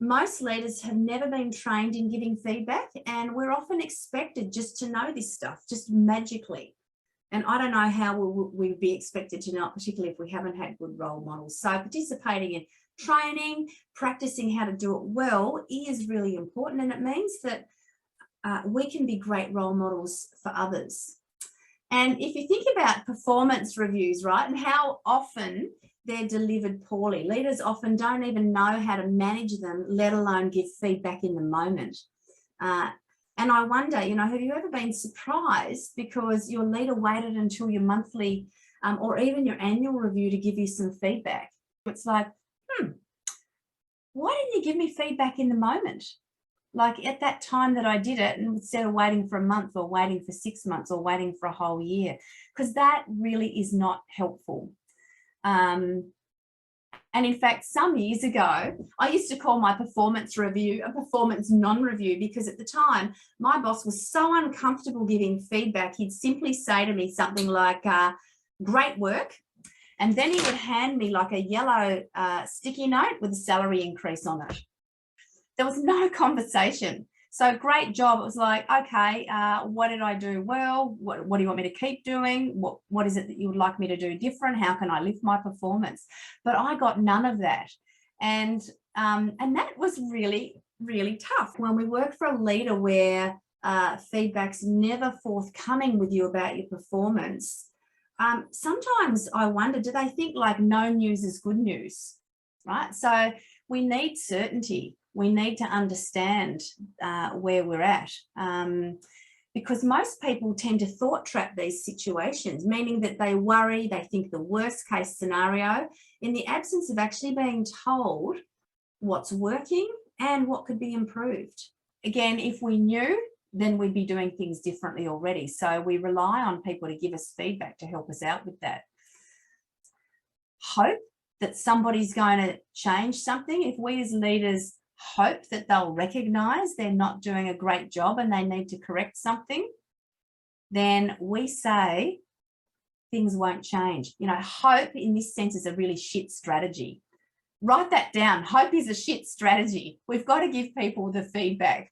most leaders have never been trained in giving feedback, and we're often expected just to know this stuff, just magically. And I don't know how we'll be expected to know it, particularly if we haven't had good role models. So participating in training, practicing how to do it well is really important. And it means that we can be great role models for others. And if you think about performance reviews, right, and how often they're delivered poorly, leaders often don't even know how to manage them, let alone give feedback in the moment. And I wonder, have you ever been surprised because your leader waited until your monthly or even your annual review to give you some feedback? It's like, why didn't you give me feedback in the moment? Like at that time that I did it, instead of waiting for a month or waiting for 6 months or waiting for a whole year, because that really is not helpful. And in fact, some years ago, I used to call my performance review a performance non-review, because at the time, my boss was so uncomfortable giving feedback. He'd simply say to me something like, great work. And then he would hand me like a yellow sticky note with a salary increase on it. There was no conversation. So great job. It was like, okay, what did I do well? What do you want me to keep doing? What is it that you would like me to do different? How can I lift my performance? But I got none of that. And that was really, really tough. When we work for a leader where feedback's never forthcoming with you about your performance, sometimes I wonder, do they think like no news is good news, right? So we need certainty. We need to understand where we're at, because most people tend to thought trap these situations, meaning that they worry, they think the worst case scenario in the absence of actually being told what's working and what could be improved. Again, if we knew, then we'd be doing things differently already. So we rely on people to give us feedback to help us out with that. Hope that somebody's going to change something. If we as leaders hope that they'll recognize they're not doing a great job and they need to correct something, then we say things won't change. Hope in this sense is a really shit strategy. Write that down. Hope is a shit strategy. We've got to give people the feedback.